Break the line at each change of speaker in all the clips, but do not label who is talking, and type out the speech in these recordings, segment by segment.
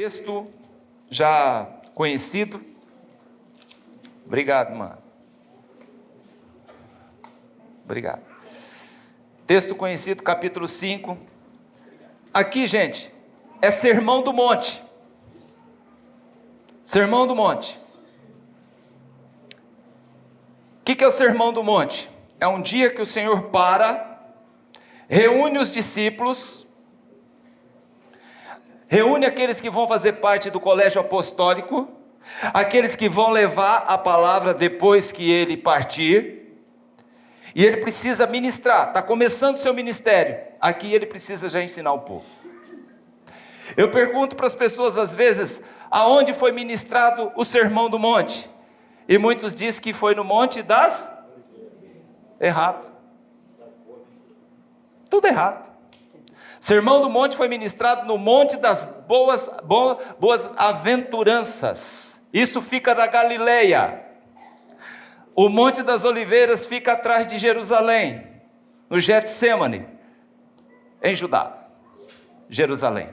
Texto já conhecido. Obrigado, mano. Obrigado. Texto conhecido, capítulo 5. Aqui, gente, é Sermão do Monte. Sermão do Monte. O que é o Sermão do Monte? É um dia que o Senhor reúne os discípulos, reúne aqueles que vão fazer parte do colégio apostólico, aqueles que vão levar a palavra depois que ele partir, e ele precisa ministrar, está começando o seu ministério, aqui ele precisa já ensinar o povo. Eu pergunto para as pessoas às vezes, aonde foi ministrado o Sermão do Monte? E muitos dizem que foi no Monte das... Errado. Tudo errado. Sermão do Monte foi ministrado no Monte das Boas Aventuranças. Isso fica na Galileia. O Monte das Oliveiras fica atrás de Jerusalém, no Getsêmani, em Judá, Jerusalém.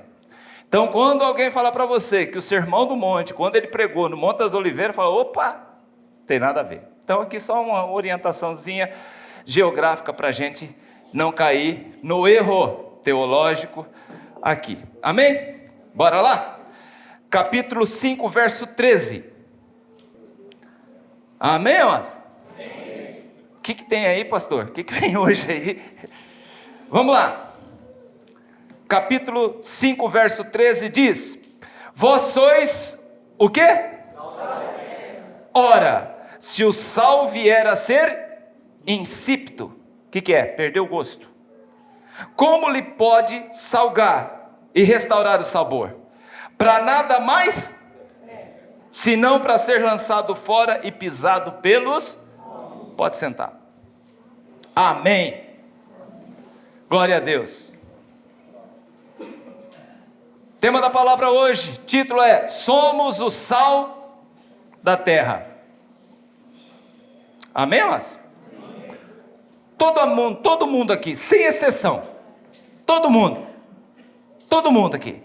Então, quando alguém falar para você que o Sermão do Monte, quando ele pregou no Monte das Oliveiras, fala, opa, tem nada a ver. Então, aqui só uma orientaçãozinha geográfica para a gente não cair no erro teológico aqui. Amém? Bora lá? Capítulo 5, verso 13. Amém, amados? O que tem aí, pastor? O que vem hoje aí? Vamos lá. Capítulo 5, verso 13 diz: vós sois o quê? Ora, se o sal vier a ser insípido, o que é? Perdeu o gosto. Como lhe pode salgar e restaurar o sabor? Para nada mais, senão para ser lançado fora e pisado pelos... Pode sentar. Amém. Glória a Deus. Tema da palavra hoje, título é: somos o sal da terra. Amém, mas? Todo mundo aqui, sem exceção, todo mundo aqui,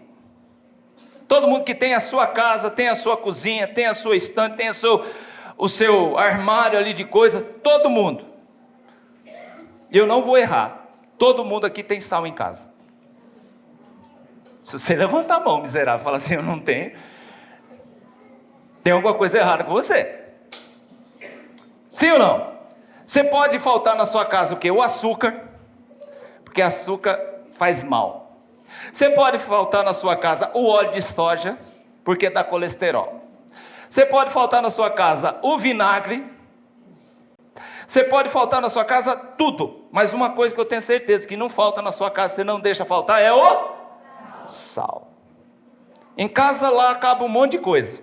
todo mundo que tem a sua casa, tem a sua cozinha, tem a sua estante, tem o seu armário ali de coisa, todo mundo, eu não vou errar, todo mundo aqui tem sal em casa. Se você levantar a mão, miserável, fala assim, eu não tenho, tem alguma coisa errada com você. Sim ou não? Você pode faltar na sua casa o quê? O açúcar, porque açúcar faz mal. Você pode faltar na sua casa o óleo de soja, porque dá colesterol. Você pode faltar na sua casa o vinagre. Você pode faltar na sua casa tudo. Mas uma coisa que eu tenho certeza que não falta na sua casa, você não deixa faltar, é o sal. Em casa lá acaba um monte de coisa.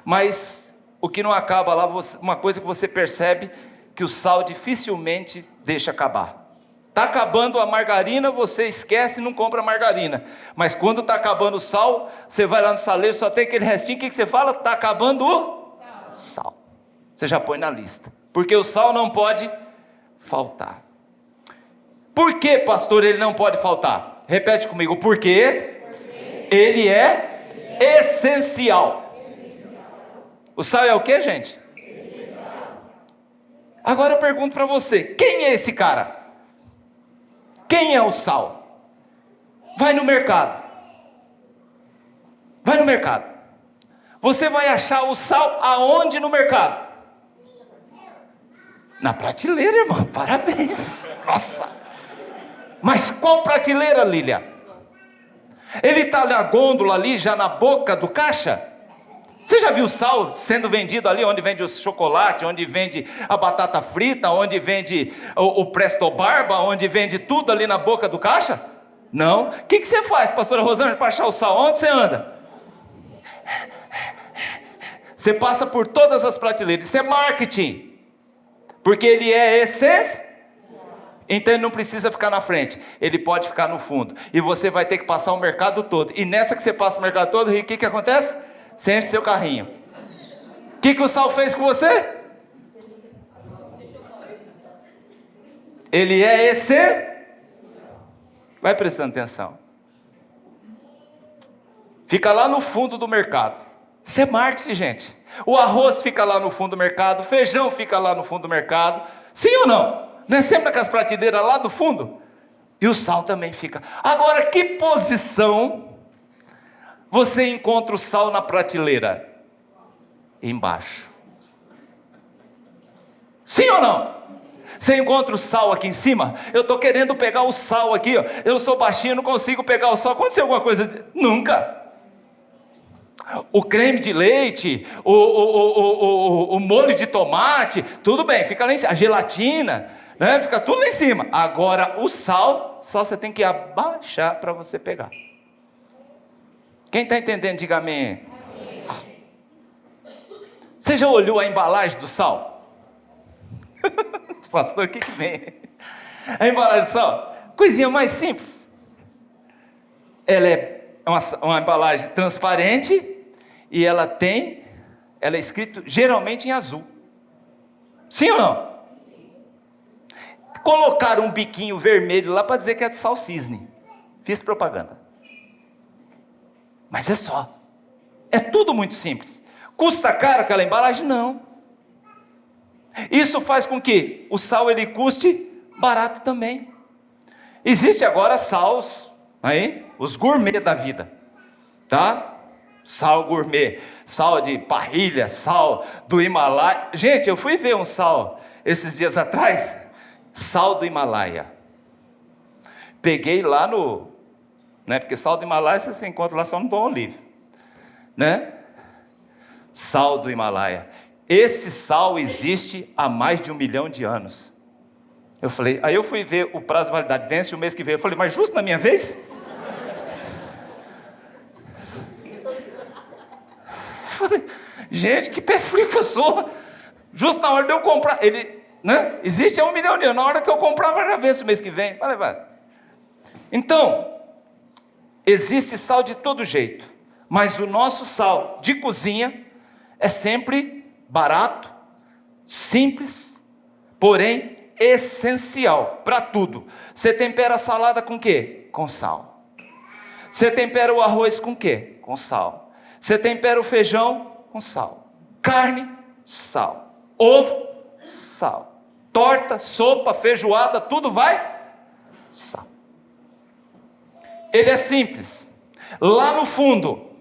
Mas o que não acaba lá, uma coisa que você percebe, que o sal dificilmente deixa acabar. Está acabando a margarina, você esquece e não compra margarina. Mas quando está acabando o sal, você vai lá no saleiro, só tem aquele restinho, o que você fala? Está acabando o sal. Você já põe na lista. Porque o sal não pode faltar. Por que, pastor, ele não pode faltar? Repete comigo, por quê? Ele é essencial. O sal é o que, gente? Agora eu pergunto para você, quem é esse cara? Quem é o sal? Vai no mercado. Vai no mercado. Você vai achar o sal aonde no mercado? Na prateleira, irmão. Parabéns. Nossa. Mas qual prateleira, Lília? Ele está na gôndola ali, já na boca do caixa? Você já viu sal sendo vendido ali, onde vende o chocolate, onde vende a batata frita, onde vende o Presto Barba, onde vende tudo ali na boca do caixa? Não. O que você faz, pastora Rosângela, para achar o sal? Onde você anda? Você passa por todas as prateleiras. Isso é marketing. Porque ele é essencial. Então ele não precisa ficar na frente. Ele pode ficar no fundo. E você vai ter que passar o mercado todo. E nessa que você passa o mercado todo, o que acontece? Você enche seu carrinho. O que o sal fez com você? Ele é essencial. Vai prestando atenção. fica lá no fundo do mercado. Isso é marketing, gente. O arroz fica lá no fundo do mercado, o feijão fica lá no fundo do mercado. Sim ou não? Não é sempre aquelas prateleiras lá do fundo? E o sal também fica. Agora, que posição você encontra o sal na prateleira? Embaixo. Sim ou não? Você encontra o sal aqui em cima? Eu estou querendo pegar o sal aqui, ó. Eu sou baixinho, não consigo pegar o sal. Aconteceu alguma coisa? Nunca. O creme de leite, o molho de tomate, tudo bem, fica lá em cima. A gelatina, né? Fica tudo lá em cima. Agora o sal você tem que abaixar para você pegar. Quem está entendendo, diga amém. Você já olhou a embalagem do sal? Pastor, o que vem? A embalagem do sal, coisinha mais simples. Ela é uma embalagem transparente e ela é escrito geralmente em azul. Sim ou não? Colocaram um biquinho vermelho lá para dizer que é de sal cisne. Fiz propaganda. Mas é só. É tudo muito simples. Custa caro aquela embalagem? Não. Isso faz com que o sal ele custe barato também. Existe agora sals, aí, os gourmet da vida, tá? Sal gourmet, sal de parrilha, sal do Himalaia. Gente, eu fui ver um sal esses dias atrás, sal do Himalaia. Peguei lá né? Porque sal do Himalaia você encontra lá só no Dom Olívio, né? Sal do Himalaia. Esse sal existe há mais de 1 milhão de anos. Aí eu fui ver o prazo de validade, vence o mês que vem. Eu falei, mas justo na minha vez? Falei, gente, que pé frio que eu sou. Justo na hora de eu comprar, né? Existe há 1 milhão de anos. Na hora que eu comprava, já vence o mês que vem. Falei, vai. Então, existe sal de todo jeito, mas o nosso sal de cozinha é sempre barato, simples, porém essencial para tudo. Você tempera a salada com o quê? Com sal. Você tempera o arroz com o quê? Com sal. Você tempera o feijão com sal. Carne, sal. Ovo, sal. Torta, sopa, feijoada, tudo vai? Sal. Ele é simples. Lá no fundo,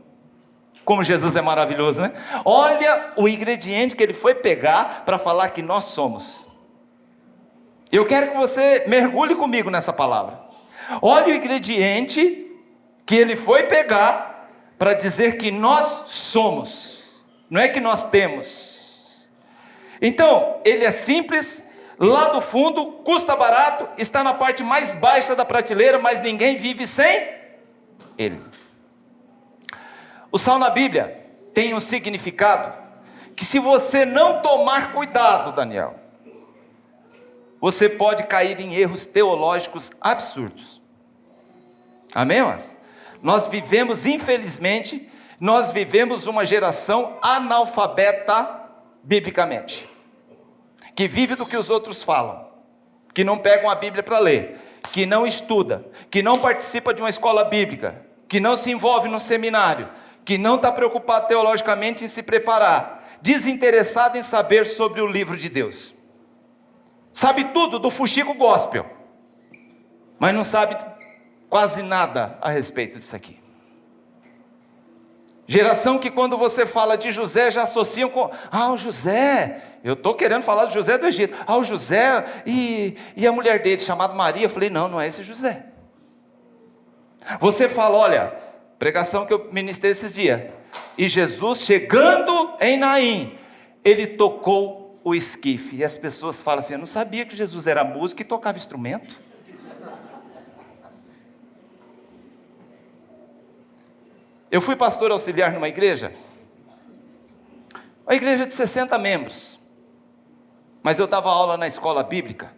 como Jesus é maravilhoso, né? Olha o ingrediente que ele foi pegar para falar que nós somos. Eu quero que você mergulhe comigo nessa palavra. Olha o ingrediente que ele foi pegar para dizer que nós somos. Não é que nós temos. Então, ele é simples, lá do fundo, custa barato, está na parte mais baixa da prateleira, mas ninguém vive sem ele. O sal na Bíblia tem um significado que, se você não tomar cuidado, Daniel, você pode cair em erros teológicos absurdos. Amém, irmãos? Nós vivemos, infelizmente, uma geração analfabeta biblicamente, que vive do que os outros falam, que não pegam a Bíblia para ler, que não estuda, que não participa de uma escola bíblica, que não se envolve no seminário, que não está preocupado teologicamente em se preparar, desinteressado em saber sobre o livro de Deus. Sabe tudo do fuxico gospel, mas não sabe quase nada a respeito disso aqui. Geração que, quando você fala de José, já associam com, o José, eu estou querendo falar do José do Egito, o José e a mulher dele, chamada Maria. Eu falei, não é esse José. Você fala, olha, pregação que eu ministrei esses dias, e Jesus, chegando em Naim, ele tocou o esquife, e as pessoas falam assim, eu não sabia que Jesus era músico e tocava instrumento. Eu fui pastor auxiliar numa igreja, uma igreja de 60 membros, mas eu dava aula na escola bíblica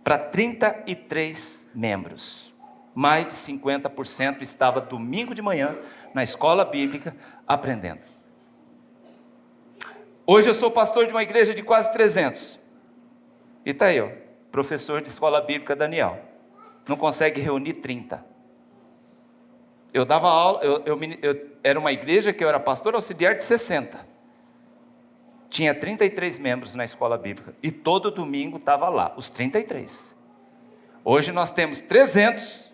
para 33 membros, mais de 50% estava domingo de manhã na escola bíblica aprendendo. Hoje eu sou pastor de uma igreja de quase 300, e está aí, professor de escola bíblica Daniel, não consegue reunir 30. Eu dava aula, eu era uma igreja que eu era pastor auxiliar de 60. Tinha 33 membros na escola bíblica. E todo domingo estava lá, os 33. Hoje nós temos 300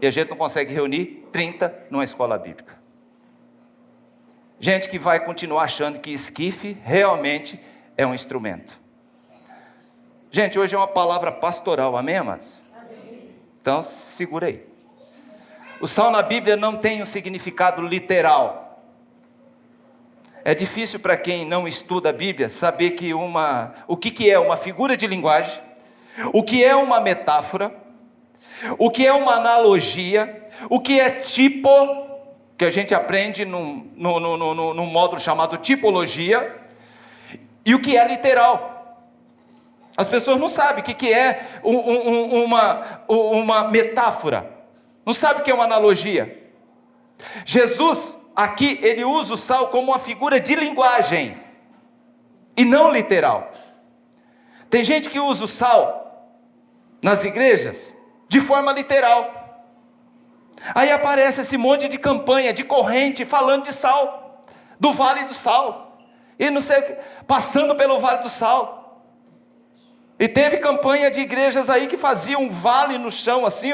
e a gente não consegue reunir 30 numa escola bíblica. Gente que vai continuar achando que esquife realmente é um instrumento. Gente, hoje é uma palavra pastoral, amém, amados? Amém. Então, segura aí. O sal na Bíblia não tem um significado literal. É difícil para quem não estuda a Bíblia saber que o que é uma figura de linguagem, o que é uma metáfora, o que é uma analogia, o que é tipo, que a gente aprende num módulo chamado tipologia, e o que é literal. As pessoas não sabem o que é uma metáfora. Não sabe o que é uma analogia. Jesus, aqui, ele usa o sal como uma figura de linguagem, e não literal. Tem gente que usa o sal, nas igrejas, de forma literal. Aí aparece esse monte de campanha, de corrente, falando de sal, do Vale do Sal, e não sei o que, passando pelo Vale do Sal. E teve campanha de igrejas aí que faziam um vale no chão, assim,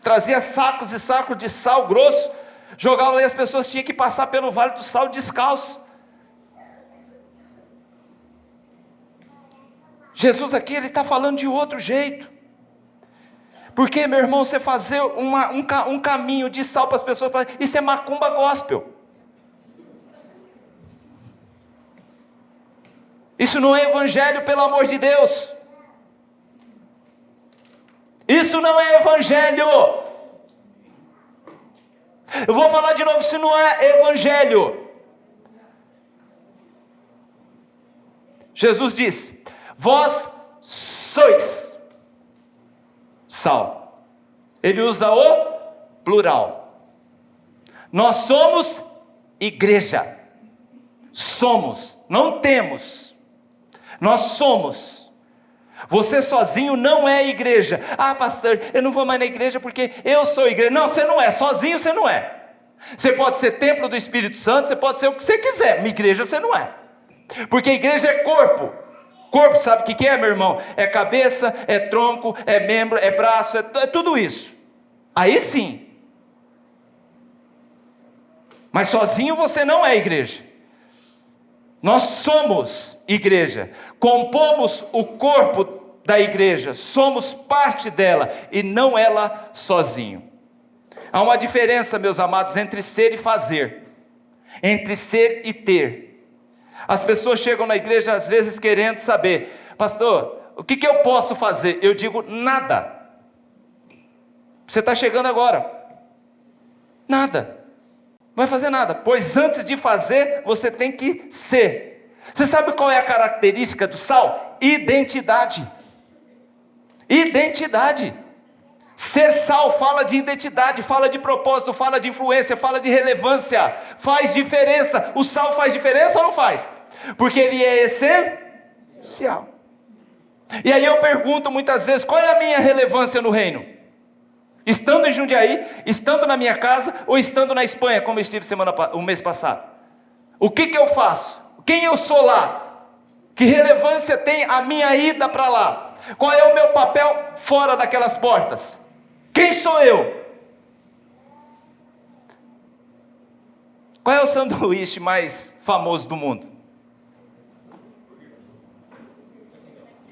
trazia sacos e sacos de sal grosso, jogavam ali, as pessoas tinham que passar pelo Vale do Sal descalço. Jesus aqui, ele está falando de outro jeito. Porque, meu irmão, você fazer um caminho de sal para as pessoas, isso é macumba gospel. Isso não é evangelho, pelo amor de Deus. Isso não é evangelho. Eu vou falar de novo, isso não é evangelho. Jesus disse: vós sois sal. Ele usa o plural. Nós somos igreja. Somos, não temos. Nós somos. Você sozinho não é igreja. Ah, pastor, eu não vou mais na igreja porque eu sou igreja. Não, você não é. Sozinho você não é. Você pode ser templo do Espírito Santo, você pode ser o que você quiser. Minha igreja você não é. Porque a igreja é corpo. Corpo, sabe o que é, meu irmão? É cabeça, é tronco, é membro, é braço, é tudo isso. Aí sim. Mas sozinho você não é igreja. Nós somos igreja, compomos o corpo da igreja, somos parte dela e não ela sozinho. Há uma diferença, meus amados, entre ser e fazer, entre ser e ter. As pessoas chegam na igreja às vezes querendo saber: pastor, o que eu posso fazer? Eu digo: nada. Você está chegando agora, nada. Não vai fazer nada, pois antes de fazer, você tem que ser. Você sabe qual é a característica do sal? Identidade. Identidade. Ser sal fala de identidade, fala de propósito, fala de influência, fala de relevância, faz diferença. O sal faz diferença ou não faz? Porque ele é essencial. E aí eu pergunto muitas vezes: qual é a minha relevância no reino? Estando em Jundiaí, estando na minha casa ou estando na Espanha, como eu estive o mês passado? O que eu faço? Quem eu sou lá? Que relevância tem a minha ida para lá? Qual é o meu papel fora daquelas portas? Quem sou eu? Qual é o sanduíche mais famoso do mundo?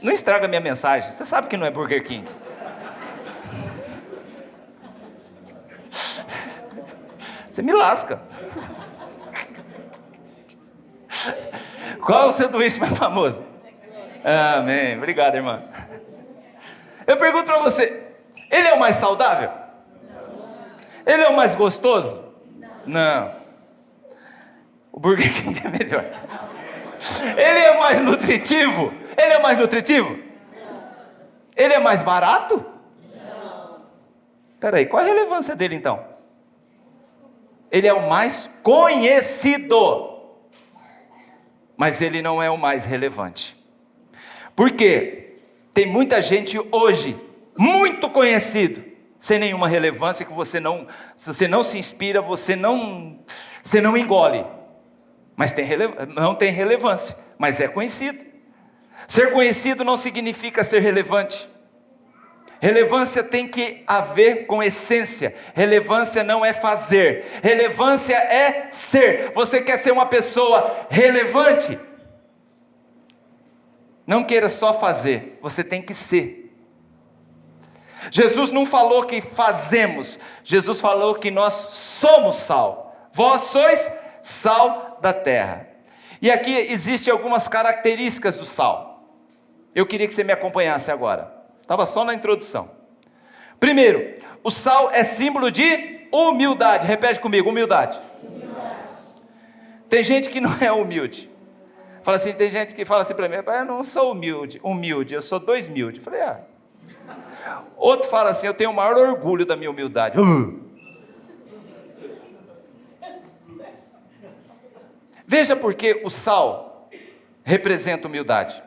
Não estraga minha mensagem, você sabe que não é Burger King. Você me lasca. Qual é o sanduíche mais famoso? Amém. Obrigado, irmã. Eu pergunto para você: ele é o mais saudável? Ele é o mais gostoso? Não. O Burger King é melhor. Ele é mais nutritivo? Ele é mais nutritivo? Ele é mais barato? Espera aí, qual a relevância dele então? Ele é o mais conhecido, mas ele não é o mais relevante. Por quê? Tem muita gente hoje, muito conhecido, sem nenhuma relevância, que se você não se inspira, você não engole. Mas não tem relevância, mas é conhecido. Ser conhecido não significa ser relevante. Relevância tem que haver com essência. Relevância não é fazer. Relevância é ser. Você quer ser uma pessoa relevante? Não queira só fazer, você tem que ser. Jesus não falou que fazemos. Jesus falou que nós somos sal. Vós sois sal da terra. E aqui existem algumas características do sal. Eu queria que você me acompanhasse agora. Estava só na introdução. Primeiro, o sal é símbolo de humildade. Repete comigo, humildade. Tem gente que não é humilde. Fala assim, tem gente que fala assim para mim, eu não sou humilde, eu sou 2 humilde. Eu falei, Outro fala assim, eu tenho o maior orgulho da minha humildade. Veja porque o sal representa humildade.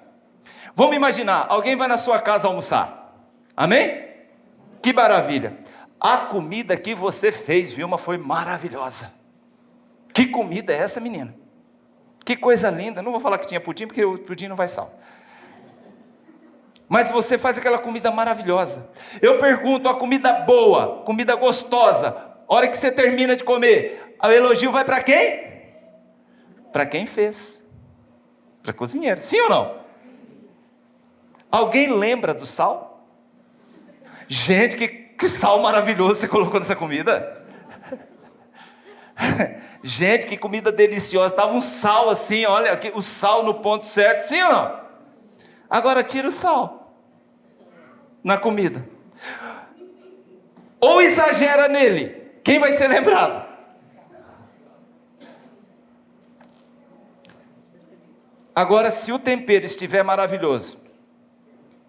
Vamos imaginar, alguém vai na sua casa almoçar. Amém? Que maravilha. A comida que você fez, Vilma, foi maravilhosa. Que comida é essa, menina? Que coisa linda. Não vou falar que tinha pudim, porque o pudim não vai sal. Mas você faz aquela comida maravilhosa. Eu pergunto, a comida boa, comida gostosa, a hora que você termina de comer, o elogio vai para quem? Para quem fez. Para cozinheiro. Sim ou não? Alguém lembra do sal? Gente, que sal maravilhoso você colocou nessa comida. Gente, que comida deliciosa. Estava um sal assim, olha, aqui, o sal no ponto certo. Sim ou não? Agora tira o sal na comida. Ou exagera nele. Quem vai ser lembrado? Agora, se o tempero estiver maravilhoso,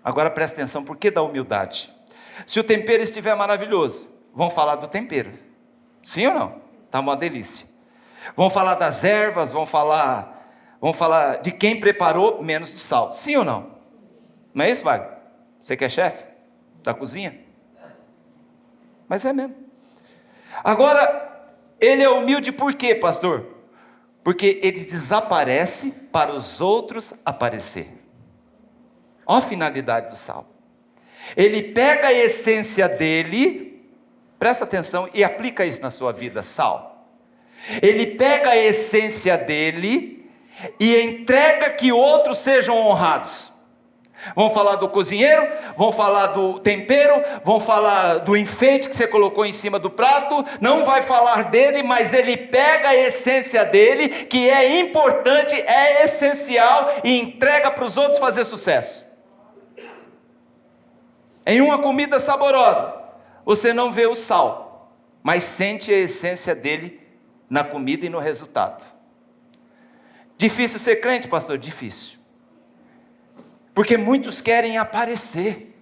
agora presta atenção, por que da humildade? Se o tempero estiver maravilhoso, vão falar do tempero. Sim ou não? Está uma delícia. Vão falar das ervas, vão falar de quem preparou, menos do sal. Sim ou não? Não é isso, Wagner? Você que é chefe da cozinha? Mas é mesmo. Agora, ele é humilde por quê, pastor? Porque ele desaparece para os outros aparecer. Olha a finalidade do sal. Ele pega a essência dele, presta atenção e aplica isso na sua vida, sal. Ele pega a essência dele e entrega que outros sejam honrados. Vão falar do cozinheiro, vão falar do tempero, vão falar do enfeite que você colocou em cima do prato, não vai falar dele, mas ele pega a essência dele, que é importante, é essencial, e entrega para os outros fazer sucesso. Em uma comida saborosa, você não vê o sal, mas sente a essência dele na comida e no resultado. Difícil ser crente, pastor? Difícil. Porque muitos querem aparecer.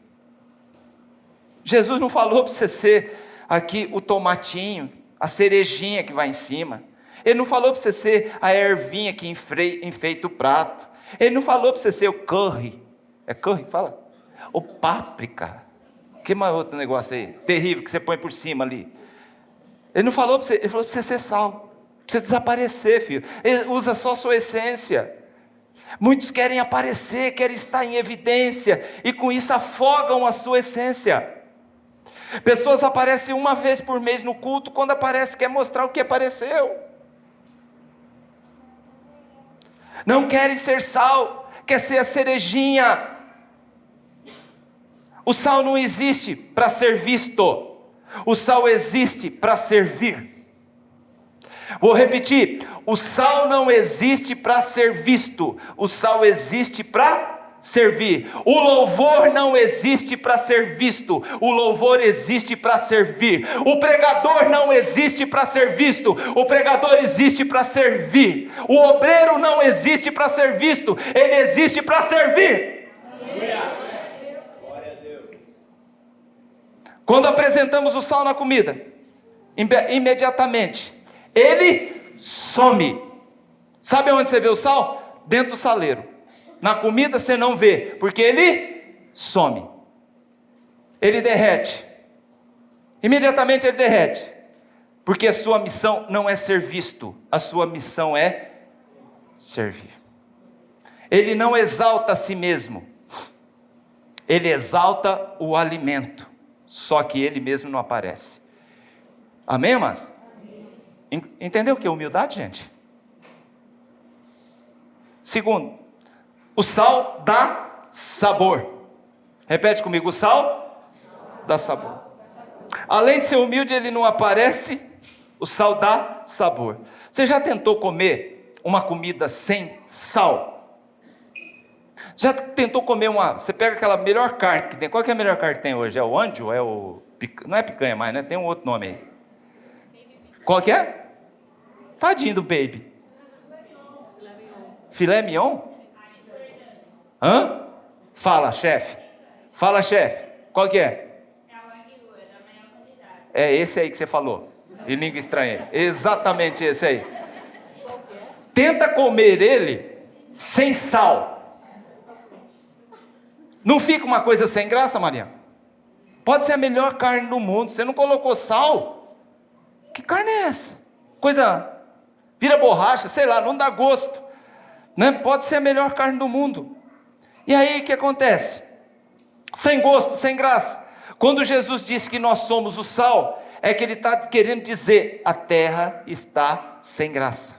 Jesus não falou para você ser aqui o tomatinho, a cerejinha que vai em cima. Ele não falou para você ser a ervinha que enfeita o prato. Ele não falou para você ser o curry. É curry que fala? O páprica. Que mais outro negócio aí? Terrível que você põe por cima ali. Ele não falou para você, ele falou para você ser sal. Para você desaparecer, filho. Ele usa só a sua essência. Muitos querem aparecer, querem estar em evidência, e com isso afogam a sua essência. Pessoas aparecem uma vez por mês no culto, quando aparece quer mostrar o que apareceu. Não querem ser sal, quer ser a cerejinha. O sal não existe para ser visto, o sal existe para servir. Vou repetir, o sal não existe para ser visto, o sal existe para servir. O louvor não existe para ser visto, o louvor existe para servir. O pregador não existe para ser visto, o pregador existe para servir. O obreiro não existe para ser visto, ele existe para servir. Quando apresentamos o sal na comida, imediatamente ele some. Sabe onde você vê o sal? Dentro do saleiro. Na comida você não vê, porque ele some. Ele derrete. Imediatamente ele derrete, porque a sua missão não é ser visto, a sua missão é servir. Ele não exalta a si mesmo, ele exalta o alimento, só que ele mesmo não aparece. Amém, irmãs? Entendeu o que é humildade, gente? Segundo, o sal dá sabor. Repete comigo, o sal dá sabor. Além de ser humilde, ele não aparece, o sal dá sabor. Você já tentou comer uma comida sem sal? Já tentou comer você pega aquela melhor carne que tem, qual que é a melhor carne que tem hoje? É o anjo? É o, não é picanha mais, né? Tem um outro nome aí. Qual que é? Tadinho do baby. Filé mignon? Hã? Fala, chefe. Fala, chefe. Qual que é? É esse aí que você falou, em língua estranha. Exatamente esse aí. Tenta comer ele sem sal. Não fica uma coisa sem graça, Maria? Pode ser a melhor carne do mundo, você não colocou sal? Que carne é essa? Coisa, vira borracha, sei lá, não dá gosto, né? Pode ser a melhor carne do mundo. E aí o que acontece? Sem gosto, sem graça. Quando Jesus disse que nós somos o sal, é que ele está querendo dizer, a terra está sem graça.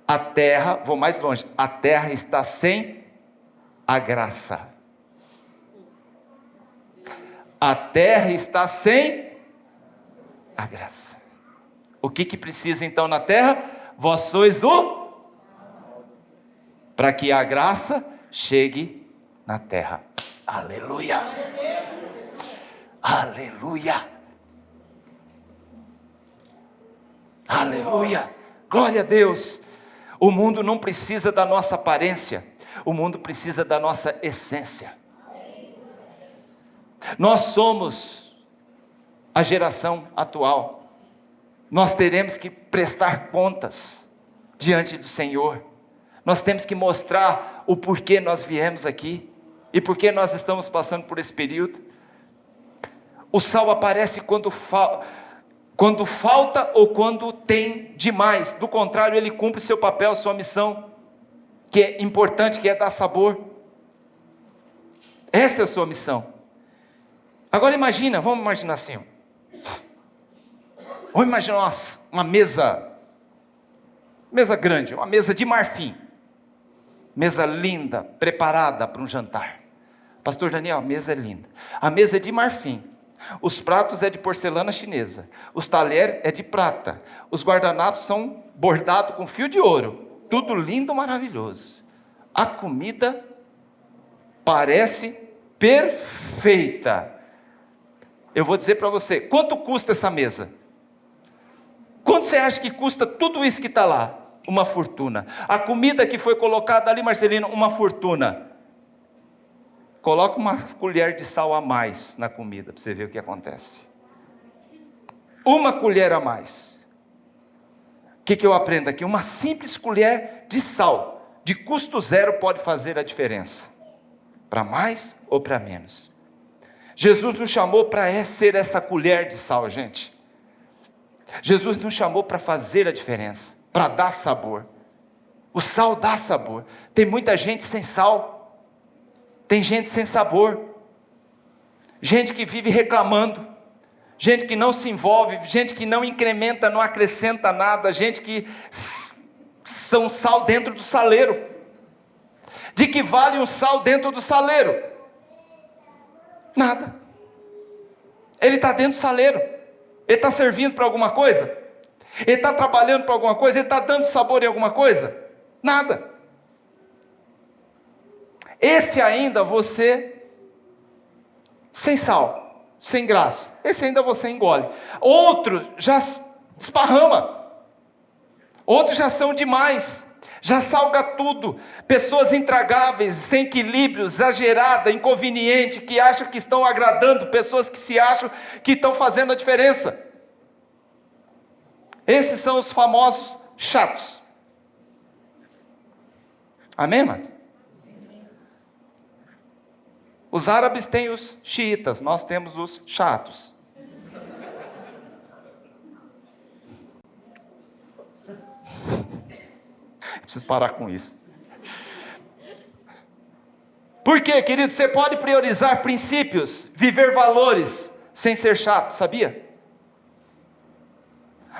A terra, vou mais longe, a terra está sem a graça. A terra está sem a graça. O que precisa então na terra? Vós sois para que a graça chegue na terra. Aleluia. Aleluia. Aleluia. Glória a Deus. O mundo não precisa da nossa aparência, o mundo precisa da nossa essência. Nós somos a geração atual. Nós teremos que prestar contas diante do Senhor. Nós temos que mostrar o porquê nós viemos aqui e porquê nós estamos passando por esse período. O sal aparece quando falta ou quando tem demais. Do contrário, ele cumpre seu papel, sua missão, que é importante, que é dar sabor. Essa é a sua missão. Agora imagina, vamos imaginar assim. Vamos imaginar uma mesa grande, uma mesa de marfim. Mesa linda, preparada para um jantar. Pastor Daniel, a mesa é linda. A mesa é de marfim. Os pratos é de porcelana chinesa. Os talheres é de prata. Os guardanapos são bordados com fio de ouro. Tudo lindo, maravilhoso. A comida parece perfeita. Eu vou dizer para você, quanto custa essa mesa? Quanto você acha que custa tudo isso que está lá? Uma fortuna. A comida que foi colocada ali, Marcelino, uma fortuna. Coloca uma colher de sal a mais na comida, para você ver o que acontece. Uma colher a mais. O que eu aprendo aqui? Uma simples colher de sal, de custo zero, pode fazer a diferença. Para mais ou para menos. Jesus nos chamou para ser essa colher de sal, gente. Jesus nos chamou para fazer a diferença, para dar sabor. O sal dá sabor. Tem muita gente sem sal. Tem gente sem sabor, gente que vive reclamando, gente que não se envolve, gente que não incrementa, não acrescenta nada, gente que são sal dentro do saleiro. De que vale um sal dentro do saleiro? Nada. Ele está dentro do saleiro, ele está servindo para alguma coisa? Ele está trabalhando para alguma coisa? Ele está dando sabor em alguma coisa? Nada. Esse ainda você, sem sal, sem graça, esse ainda você engole. Outro já esparrama, outros já são demais, já salga tudo. Pessoas intragáveis, sem equilíbrio, exagerada, inconveniente, que acham que estão agradando, pessoas que se acham que estão fazendo a diferença. Esses são os famosos chatos. Amém, irmãos? Os árabes têm os xiitas, nós temos os chatos. Preciso parar com isso. Por quê, querido? Você pode priorizar princípios, viver valores, sem ser chato, sabia?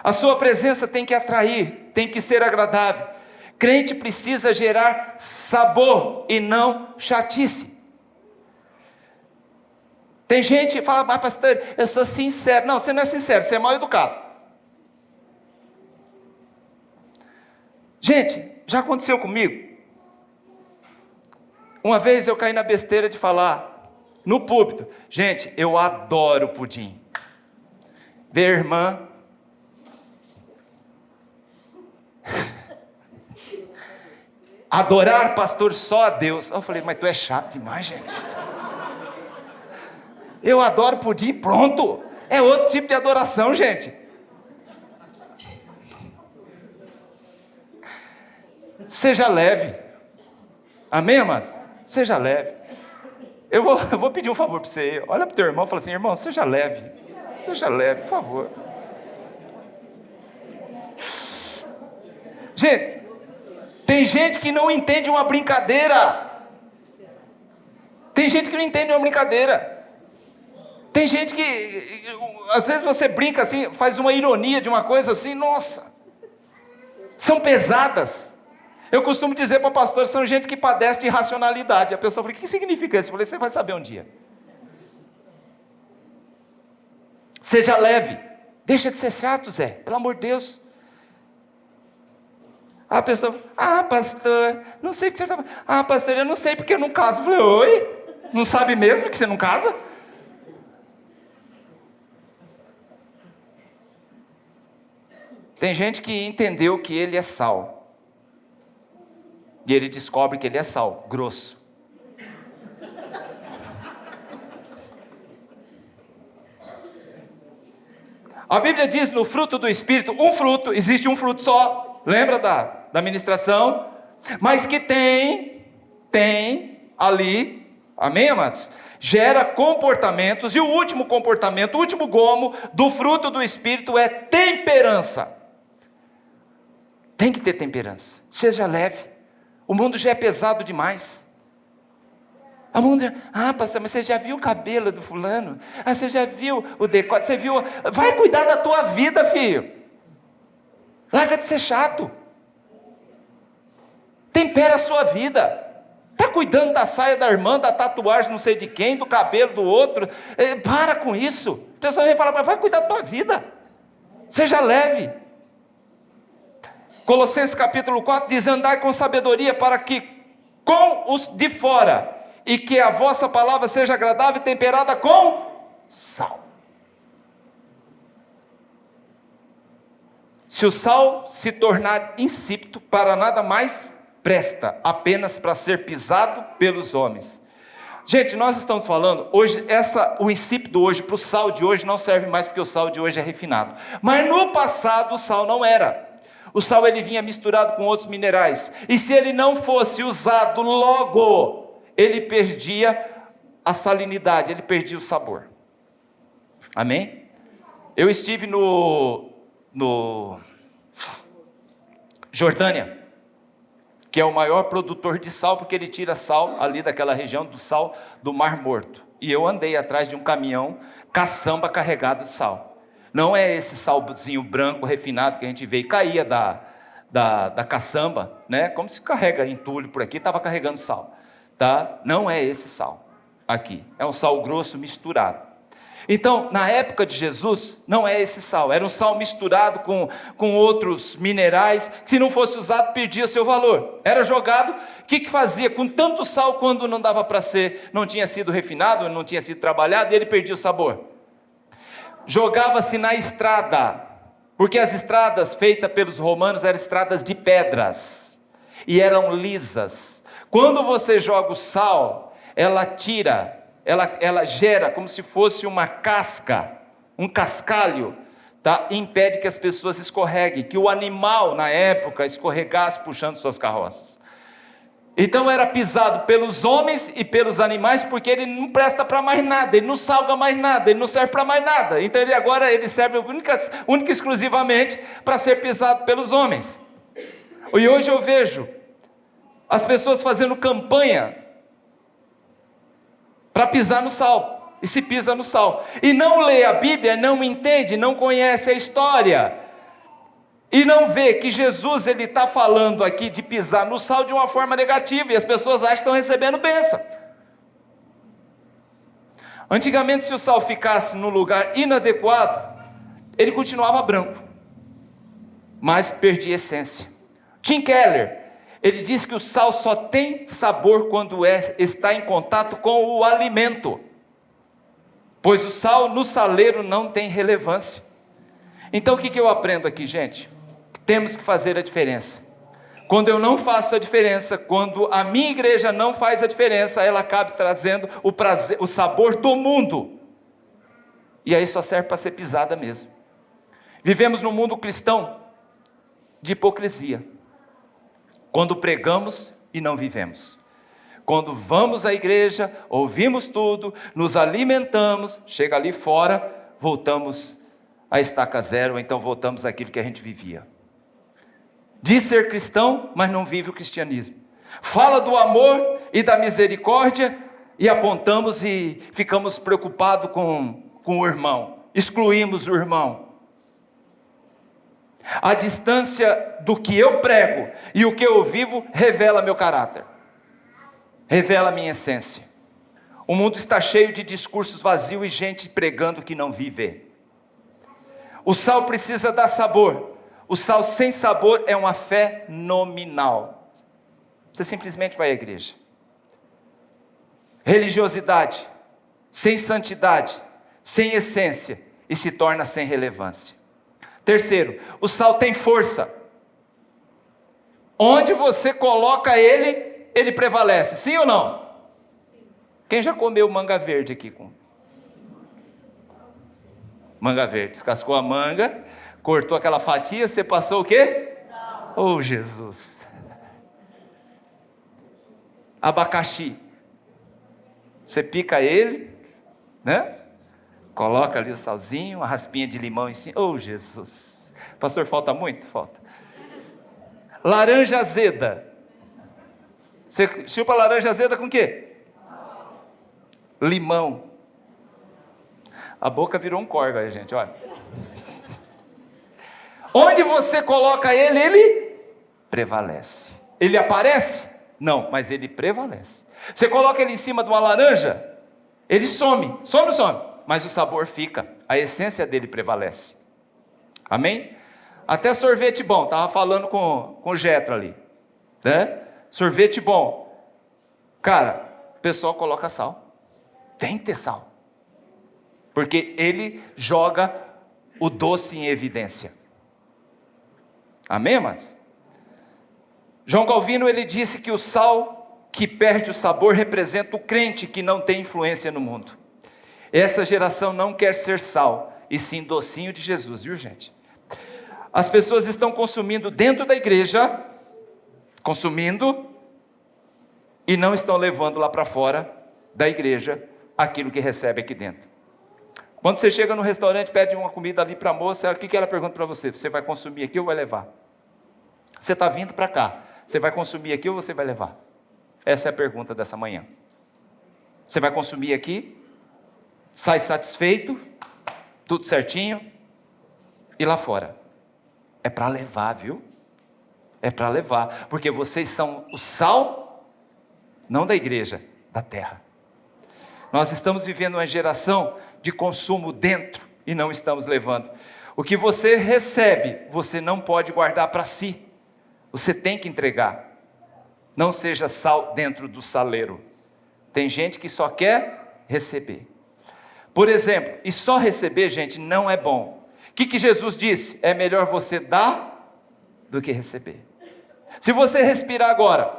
A sua presença tem que atrair, tem que ser agradável. Crente precisa gerar sabor e não chatice. Tem gente que fala, mas pastor, eu sou sincero. Não, você não é sincero, você é mal educado. Gente, já aconteceu comigo. Uma vez eu caí na besteira de falar no púlpito. Gente, eu adoro pudim. Ver a irmã. Adorar, pastor, só a Deus. Eu falei, mas tu é chato demais, gente. Eu adoro pudim, pronto. É outro tipo de adoração, gente. Seja leve. Amém, amados? Seja leve. Eu vou pedir um favor para você. Olha para o teu irmão e fala assim, irmão, seja leve. Seja leve, por favor. Gente, tem gente que não entende uma brincadeira. Tem gente que não entende uma brincadeira. Tem gente que, às vezes você brinca assim, faz uma ironia de uma coisa assim, nossa. São pesadas. Eu costumo dizer para pastores, são gente que padece de irracionalidade. A pessoa fala, o que significa isso? Eu falei, você vai saber um dia. Seja leve. Deixa de ser chato, Zé, pelo amor de Deus. A pessoa, pastor, não sei o que você está falando. Pastor, eu não sei porque eu não caso. Eu falei, oi? Não sabe mesmo que você não casa? Tem gente que entendeu que ele é sal. E ele descobre que ele é sal, grosso. A Bíblia diz no fruto do Espírito, um fruto, existe um fruto só. Lembra da ministração? Mas que tem ali, amém, amados? Gera comportamentos, e o último comportamento, o último gomo do fruto do Espírito é temperança. Tem que ter temperança, seja leve. O mundo já é pesado demais. O mundo já, pastor, mas você já viu o cabelo do fulano? Você já viu o decote? Você viu? Vai cuidar da tua vida, filho. Larga de ser chato. Tempera a sua vida. Está cuidando da saia da irmã, da tatuagem não sei de quem, do cabelo do outro. Para com isso. A pessoa vem falar, vai cuidar da tua vida. Seja leve. Colossenses capítulo 4 diz, andai com sabedoria para que com os de fora, e que a vossa palavra seja agradável e temperada com sal. Se o sal se tornar insípido, para nada mais presta, apenas para ser pisado pelos homens. Gente, nós estamos falando, hoje, o insípido hoje, para o sal de hoje, não serve mais, porque o sal de hoje é refinado. Mas no passado o sal não era. O sal ele vinha misturado com outros minerais. E se ele não fosse usado logo, ele perdia a salinidade, ele perdia o sabor. Amém? Eu estive no Jordânia, que é o maior produtor de sal, porque ele tira sal ali daquela região do sal do Mar Morto. E eu andei atrás de um caminhão caçamba carregado de sal. Não é esse salzinho branco refinado que a gente vê e caía da caçamba, né? Como se carrega entulho por aqui, estava carregando sal, tá? Não é esse sal aqui, é um sal grosso misturado. Então, na época de Jesus, não é esse sal, era um sal misturado com outros minerais, que se não fosse usado, perdia seu valor. Era jogado, o que fazia com tanto sal quando não dava para ser, não tinha sido refinado, não tinha sido trabalhado, ele perdia o sabor. Jogava-se na estrada, porque as estradas feitas pelos romanos eram estradas de pedras, e eram lisas. Quando você joga o sal, ela gera como se fosse uma casca, um cascalho, tá? E impede que as pessoas escorreguem, que o animal na época escorregasse puxando suas carroças. Então era pisado pelos homens e pelos animais, porque ele não presta para mais nada, ele não salga mais nada, ele não serve para mais nada. Então ele serve única e exclusivamente para ser pisado pelos homens. E hoje eu vejo as pessoas fazendo campanha para pisar no sal, e se pisa no sal, e não lê a Bíblia, não entende, não conhece a história, e não vê que Jesus ele está falando aqui de pisar no sal de uma forma negativa, e as pessoas acham que estão recebendo bênção. Antigamente, se o sal ficasse no lugar inadequado, ele continuava branco, mas perdia essência. Tim Keller, ele diz que o sal só tem sabor quando está em contato com o alimento, pois o sal no saleiro não tem relevância. Então o que eu aprendo aqui, gente? Temos que fazer a diferença. Quando eu não faço a diferença, quando a minha igreja não faz a diferença, ela acaba trazendo o prazer, o sabor do mundo, e aí só serve para ser pisada mesmo. Vivemos num mundo cristão de hipocrisia, quando pregamos e não vivemos, quando vamos à igreja, ouvimos tudo, nos alimentamos, chega ali fora, voltamos à estaca zero, ou então voltamos àquilo que a gente vivia. Diz ser cristão, mas não vive o cristianismo. Fala do amor e da misericórdia, e apontamos e ficamos preocupados com o irmão, excluímos o irmão. A distância do que eu prego e o que eu vivo revela meu caráter, revela minha essência. O mundo está cheio de discursos vazios e gente pregando que não vive. O sal precisa dar sabor. O sal sem sabor é uma fé nominal. Você simplesmente vai à igreja. Religiosidade sem santidade, sem essência, e se torna sem relevância. Terceiro, o sal tem força. Onde você coloca ele, ele prevalece. Sim ou não? Quem já comeu manga verde aqui? Manga verde. Descascou a manga, cortou aquela fatia, você passou o quê? Sal. Oh, Jesus. Abacaxi. Você pica ele, né? Coloca ali o salzinho, a raspinha de limão em cima. Oh, Jesus. Pastor, falta muito? Falta. Laranja azeda. Você chupa laranja azeda com o quê? Limão. A boca virou um corvo aí, gente, olha. Onde você coloca ele, ele prevalece. Ele aparece? Não, mas ele prevalece. Você coloca ele em cima de uma laranja, ele some. Some ou não some? Mas o sabor fica, a essência dele prevalece. Amém? Até sorvete bom, estava falando com o Jetro ali, né? Sorvete bom, cara, o pessoal coloca sal, tem que ter sal, porque ele joga o doce em evidência. Amém, amados? João Calvino, ele disse que o sal que perde o sabor representa o crente que não tem influência no mundo. Essa geração não quer ser sal, e sim docinho de Jesus, viu, gente? As pessoas estão consumindo dentro da igreja, consumindo, e não estão levando lá para fora da igreja aquilo que recebe aqui dentro. Quando você chega no restaurante, pede uma comida ali para a moça, o que ela pergunta para você? Você vai consumir aqui ou vai levar? Você está vindo para cá, você vai consumir aqui ou você vai levar? Essa é a pergunta dessa manhã. Você vai consumir aqui? Sai satisfeito, tudo certinho, e lá fora? É para levar, viu? É para levar, porque vocês são o sal, não da igreja, da terra. Nós estamos vivendo uma geração de consumo dentro, e não estamos levando. O que você recebe, você não pode guardar para si, você tem que entregar. Não seja sal dentro do saleiro. Tem gente que só quer receber. Por exemplo, e só receber, gente, não é bom. O que Jesus disse? É melhor você dar do que receber. Se você respirar agora,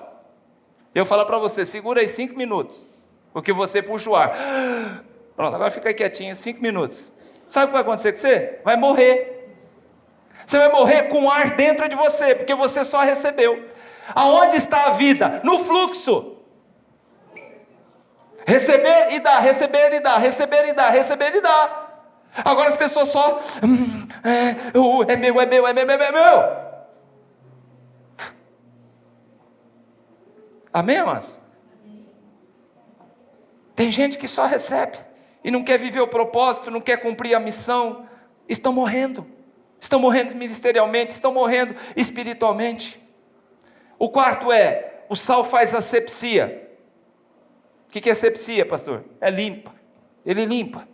eu falar para você, segura aí 5 minutos, porque você puxa o ar. Pronto, agora fica aí quietinho, 5 minutos. Sabe o que vai acontecer com você? Vai morrer. Você vai morrer com ar dentro de você, porque você só recebeu. Aonde está a vida? No fluxo. Receber e dar, receber e dar, receber e dar, receber e dar. Agora as pessoas só, é meu, é meu, é meu, é meu, é meu. Amém, irmãs? Tem gente que só recebe e não quer viver o propósito, não quer cumprir a missão. Estão morrendo ministerialmente, estão morrendo espiritualmente. O quarto é, o sal faz asepsia. O que é asepsia, pastor? É limpa, ele limpa.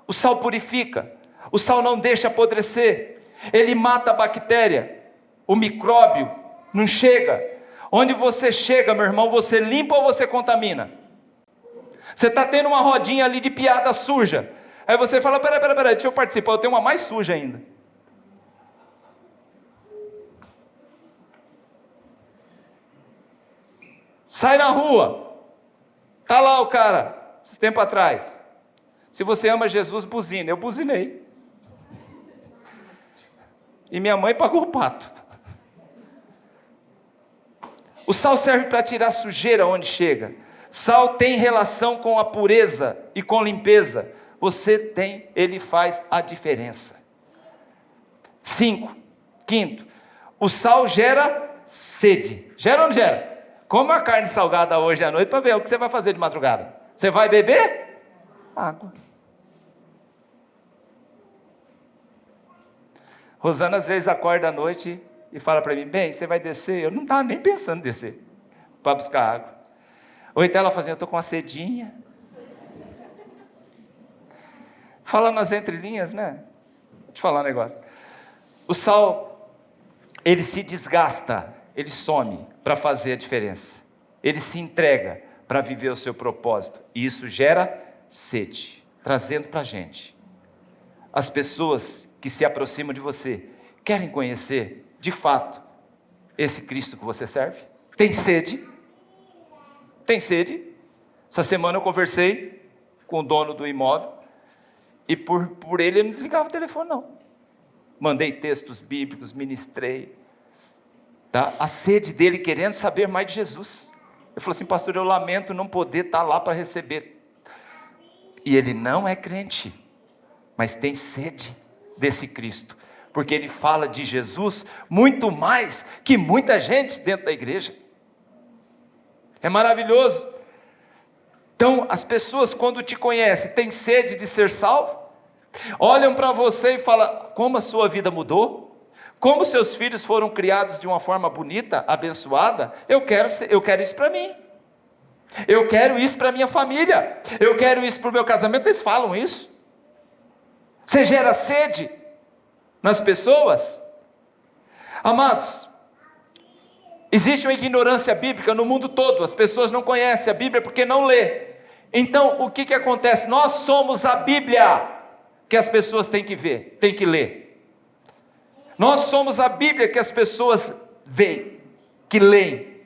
O sal purifica, o sal não deixa apodrecer, ele mata a bactéria, o micróbio não chega. Onde você chega, meu irmão, você limpa ou você contamina? Você está tendo uma rodinha ali de piada suja, aí você fala, peraí, deixa eu participar, eu tenho uma mais suja ainda. Sai na rua, está lá o cara, esses tempos atrás, se você ama Jesus, buzina, eu buzinei, e minha mãe pagou o pato. O sal serve para tirar sujeira onde chega. Sal tem relação com a pureza e com limpeza. Ele faz a diferença. Quinto, o sal gera sede. Gera ou não gera? Come a carne salgada hoje à noite para ver o que você vai fazer de madrugada. Você vai beber? Água. Rosana às vezes acorda à noite e fala para mim, bem, você vai descer? Eu não estava nem pensando em descer para buscar água. Ou então ela fazia, eu estou com uma sedinha. Fala nas entrelinhas, né? Vou te falar um negócio. O sal, ele se desgasta, ele some para fazer a diferença. Ele se entrega para viver o seu propósito. E isso gera sede, trazendo para a gente. As pessoas que se aproximam de você, querem conhecer, de fato, esse Cristo que você serve? Tem sede? Tem sede? Essa semana eu conversei com o dono do imóvel, e por ele não desligava o telefone não. Mandei textos bíblicos, ministrei, tá? A sede dele querendo saber mais de Jesus. Ele falou assim, pastor, eu lamento não poder estar lá para receber. E ele não é crente, mas tem sede desse Cristo, porque ele fala de Jesus muito mais que muita gente dentro da igreja. É maravilhoso. Então, as pessoas quando te conhecem, têm sede de ser salvo, olham para você e falam, como a sua vida mudou, como seus filhos foram criados de uma forma bonita, abençoada, eu quero isso para mim, eu quero isso para minha família, eu quero isso para o meu casamento. Eles falam isso. Você gera sede nas pessoas? Amados, existe uma ignorância bíblica no mundo todo, as pessoas não conhecem a Bíblia porque não lê. Então o que acontece? Nós somos a Bíblia que as pessoas têm que ver, têm que ler. Nós somos a Bíblia que as pessoas veem, que leem.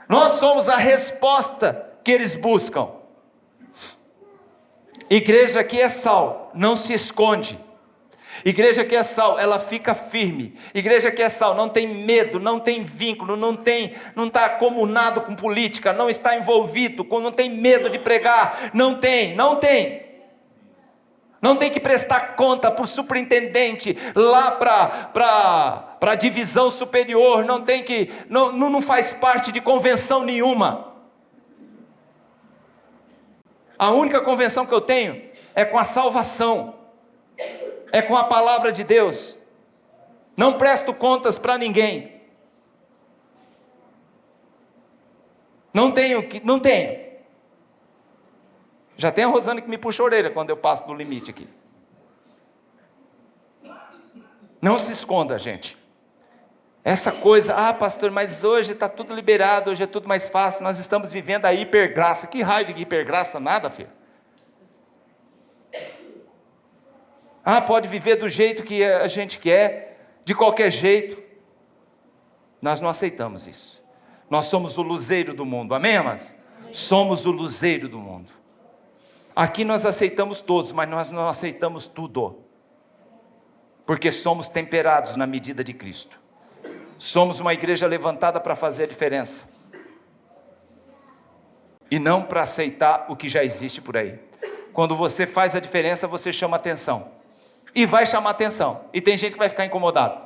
Nós somos a resposta que eles buscam. Igreja que é sal, não se esconde. Igreja que é sal, ela fica firme. Igreja que é sal, não tem medo, não tem vínculo, não está comunado com política, não está envolvido, não tem medo de pregar, não tem. Não tem que prestar conta para o superintendente, lá para a divisão superior, não faz parte de convenção nenhuma. A única convenção que eu tenho é com a salvação, é com a palavra de Deus. Não presto contas para ninguém. Não tenho. Já tem a Rosane que me puxa a orelha quando eu passo do limite aqui. Não se esconda, gente. Essa coisa, pastor, mas hoje está tudo liberado, hoje é tudo mais fácil, nós estamos vivendo a hipergraça. Que raio de hipergraça? Nada, filho. Pode viver do jeito que a gente quer, de qualquer jeito. Nós não aceitamos isso. Nós somos o luzeiro do mundo, amém, irmãs? Somos o luzeiro do mundo. Aqui nós aceitamos todos, mas nós não aceitamos tudo, porque somos temperados na medida de Cristo. Somos uma igreja levantada para fazer a diferença. E não para aceitar o que já existe por aí. Quando você faz a diferença, você chama atenção. E vai chamar atenção. E tem gente que vai ficar incomodado.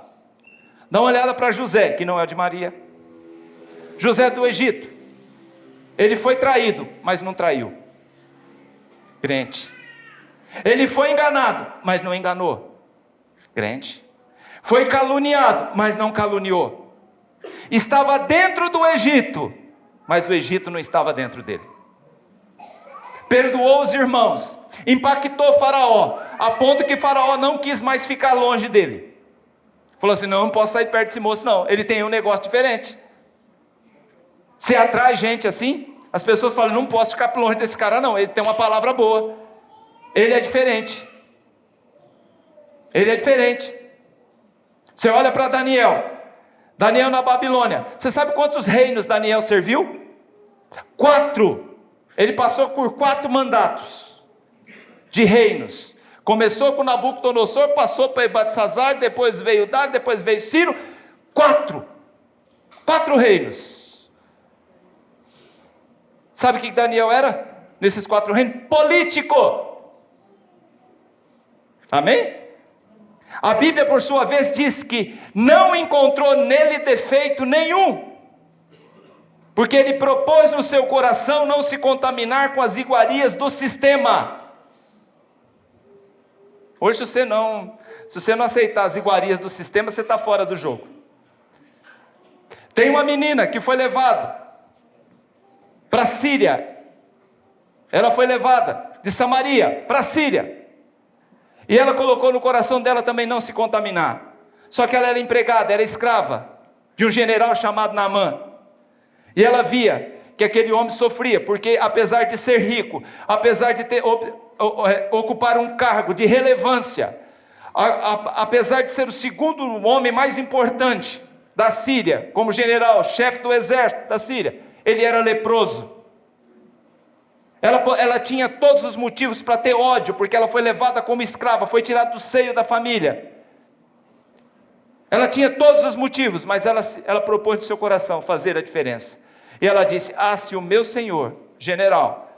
Dá uma olhada para José, que não é de Maria. José do Egito. Ele foi traído, mas não traiu. Crente. Ele foi enganado, mas não enganou. Crente. Foi caluniado, mas não caluniou. Estava dentro do Egito, mas o Egito não estava dentro dele. Perdoou os irmãos, impactou Faraó, a ponto que Faraó não quis mais ficar longe dele. Falou assim, não posso sair perto desse moço não, ele tem um negócio diferente. Você atrai gente assim, as pessoas falam, não posso ficar longe desse cara não, ele tem uma palavra boa, ele é diferente. Ele é diferente. Você olha para Daniel na Babilônia, você sabe quantos reinos Daniel serviu? 4. Ele passou por 4 mandatos de reinos. Começou com Nabucodonosor, passou para Beltesazar, depois veio Dário, depois veio Ciro. 4 reinos. Sabe o que Daniel era? Nesses 4 reinos? Político. Amém? A Bíblia, por sua vez, diz que não encontrou nele defeito nenhum. Porque ele propôs no seu coração não se contaminar com as iguarias do sistema. Hoje, se você não aceitar as iguarias do sistema, você está fora do jogo. Tem uma menina que foi levada para a Síria. Ela foi levada de Samaria para a Síria. E ela colocou no coração dela também não se contaminar. Só que ela era empregada, era escrava de um general chamado Naamã. E ela via que aquele homem sofria, porque apesar de ser rico, apesar de ocupar um cargo de relevância, apesar de ser o segundo homem mais importante da Síria, como general, chefe do exército da Síria, ele era leproso. Ela tinha todos os motivos para ter ódio, porque ela foi levada como escrava, foi tirada do seio da família. Ela tinha todos os motivos, mas ela propôs no seu coração fazer a diferença. E ela disse, se o meu senhor, general,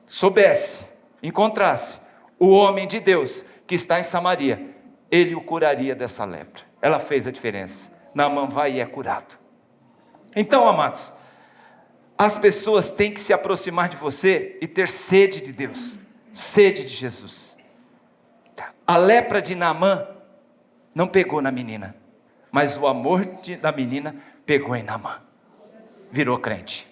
soubesse, encontrasse o homem de Deus que está em Samaria, ele o curaria dessa lepra. Ela fez a diferença. Naamã vai e é curado. Então, amados, as pessoas têm que se aproximar de você e ter sede de Deus, sede de Jesus. A lepra de Naamã não pegou na menina, mas o amor da menina pegou em Naamã, virou crente.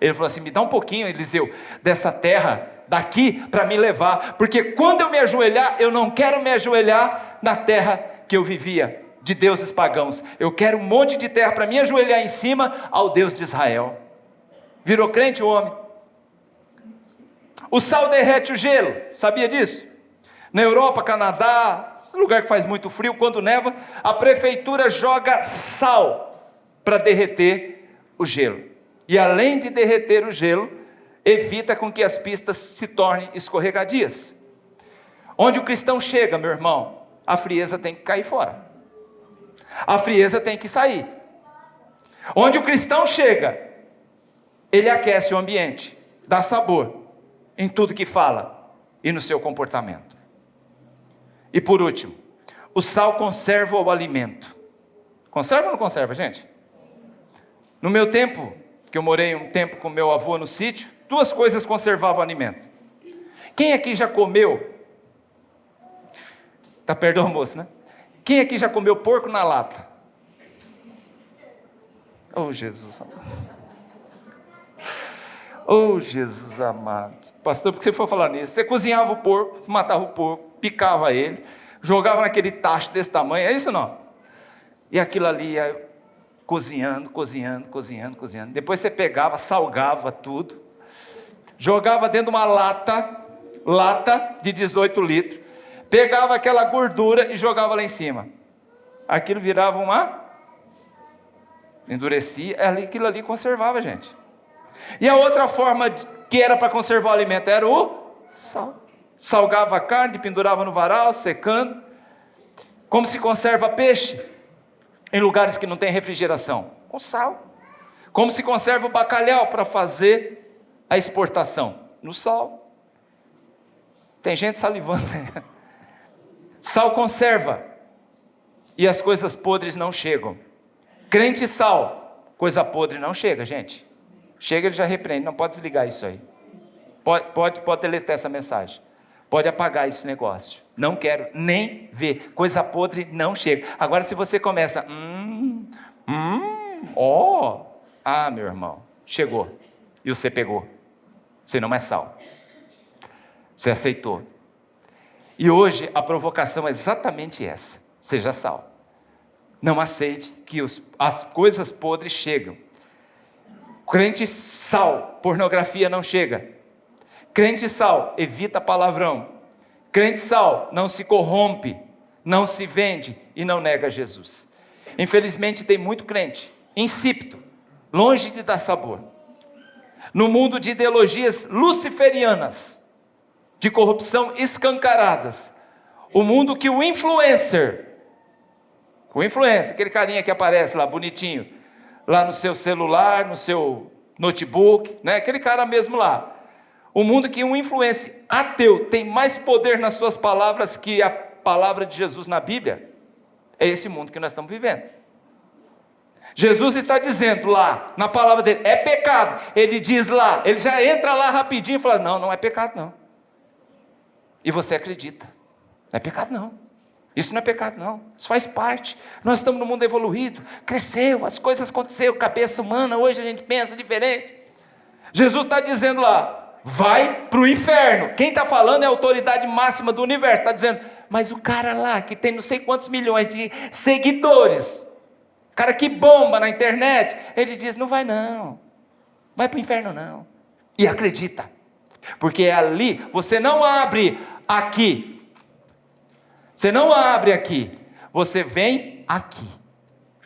Ele falou assim, me dá um pouquinho, Eliseu, dessa terra daqui para me levar, porque quando eu me ajoelhar, eu não quero me ajoelhar na terra que eu vivia, de deuses pagãos, eu quero um monte de terra para me ajoelhar em cima ao Deus de Israel. Virou crente o homem. O sal derrete o gelo, sabia disso? Na Europa, Canadá, lugar que faz muito frio, quando neva, a prefeitura joga sal para derreter o gelo. E além de derreter o gelo, evita com que as pistas se tornem escorregadias. Onde o cristão chega, meu irmão, a frieza tem que cair fora. A frieza tem que sair. Onde o cristão chega, ele aquece o ambiente, dá sabor em tudo que fala e no seu comportamento. E por último, o sal conserva o alimento. Conserva ou não conserva, gente? No meu tempo, que eu morei um tempo com meu avô no sítio, 2 coisas conservavam o alimento. Quem aqui já comeu? Tá perto do almoço, né? Quem aqui já comeu porco na lata? Oh, Jesus amado. Oh, Jesus amado. Pastor, por que você foi falar nisso? Você cozinhava o porco, você matava o porco, picava ele, jogava naquele tacho desse tamanho, é isso não? E aquilo ali ia cozinhando. Depois você pegava, salgava tudo, jogava dentro de uma lata de 18 litros, pegava aquela gordura e jogava lá em cima. Aquilo virava endurecia, aquilo ali conservava, gente. E a outra forma que era para conservar o alimento era o sal. Salgava a carne, pendurava no varal, secando. Como se conserva peixe? em lugares que não tem refrigeração? Com sal. Como se conserva o bacalhau para fazer a exportação? No sal. Tem gente salivando. Sal conserva. E as coisas podres não chegam. Crente sal, coisa podre não chega, gente. Chega, ele já repreende, não pode desligar isso aí. Pode deletar essa mensagem. Pode apagar esse negócio. Não quero nem ver. Coisa podre não chega. Agora se você começa, meu irmão, chegou. E você pegou. Você não é sal. Você aceitou. E hoje a provocação é exatamente essa. Seja sal. Não aceite que as coisas podres chegam. Crente sal, pornografia não chega. Crente sal, evita palavrão. Crente sal, não se corrompe, não se vende e não nega Jesus. Infelizmente tem muito crente insípido, longe de dar sabor. No mundo de ideologias luciferianas, de corrupção escancaradas, o mundo que o influencer, aquele carinha que aparece lá bonitinho, lá no seu celular, no seu notebook, né? Aquele cara mesmo lá. O mundo que um influencer ateu tem mais poder nas suas palavras que a palavra de Jesus na Bíblia, é esse mundo que nós estamos vivendo. Jesus está dizendo lá, na palavra dele, é pecado. Ele diz lá, ele já entra lá rapidinho e fala, não é pecado não. E você acredita, não é pecado não. Isso não é pecado não, isso faz parte. Nós estamos no mundo evoluído, cresceu, as coisas aconteceram, cabeça humana, hoje a gente pensa diferente. Jesus está dizendo lá, vai para o inferno. Quem está falando é a autoridade máxima do universo, está dizendo, mas o cara lá, que tem não sei quantos milhões de seguidores, cara que bomba na internet, ele diz, não vai não, vai para o inferno não. E acredita, porque é ali, você não abre aqui, você não abre aqui, você vem aqui.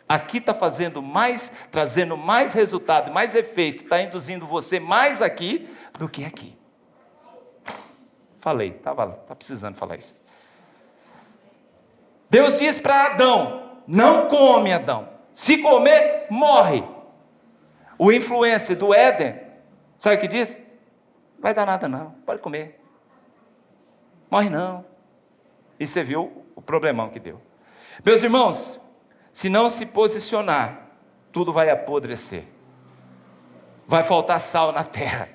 Aqui está fazendo mais, trazendo mais resultado, mais efeito, está induzindo você mais aqui do que aqui. Falei, tá precisando falar isso. Deus diz para Adão, não come Adão, se comer, morre. O influencer do Éden, sabe o que diz? Não vai dar nada não, pode comer. Morre não. E você viu o problemão que deu. Meus irmãos, se não se posicionar, tudo vai apodrecer. Vai faltar sal na terra.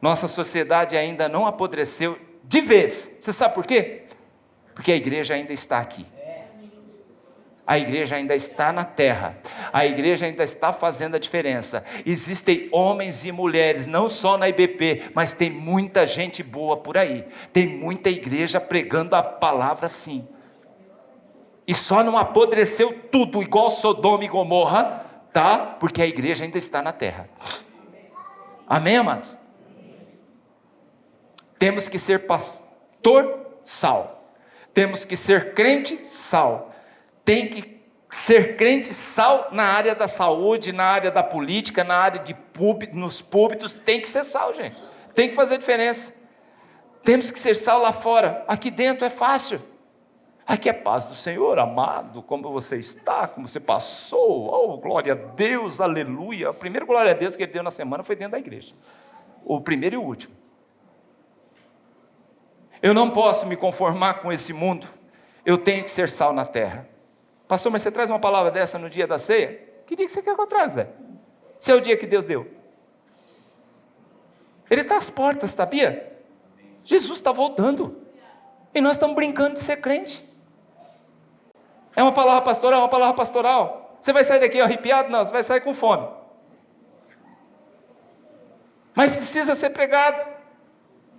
Nossa sociedade ainda não apodreceu de vez. Você sabe por quê? Porque a igreja ainda está aqui. A igreja ainda está na terra. A igreja ainda está fazendo a diferença. Existem homens e mulheres, não só na IBP, mas tem muita gente boa por aí. Tem muita igreja pregando a palavra sim. E só não apodreceu tudo igual Sodoma e Gomorra, tá? Porque a igreja ainda está na terra. Amém, amados? Temos que ser pastor sal. Temos que ser crente sal. Tem que ser crente sal na área da saúde, na área da política, na área de nos púlpitos, tem que ser sal, gente. Tem que fazer diferença. Temos que ser sal lá fora. Aqui dentro é fácil. Aqui é paz do Senhor, amado, como você está, como você passou, oh, glória a Deus, aleluia. O primeiro glória a Deus que ele deu na semana foi dentro da igreja. O primeiro e o último. Eu não posso me conformar com esse mundo. Eu tenho que ser sal na terra. Pastor, mas você traz uma palavra dessa no dia da ceia? Que dia que você quer que eu traga, Zé? Se é o dia que Deus deu. Ele está às portas, sabia? Jesus está voltando. E nós estamos brincando de ser crente. É uma palavra pastoral, uma palavra pastoral. Você vai sair daqui arrepiado? Não, você vai sair com fome. Mas precisa ser pregado.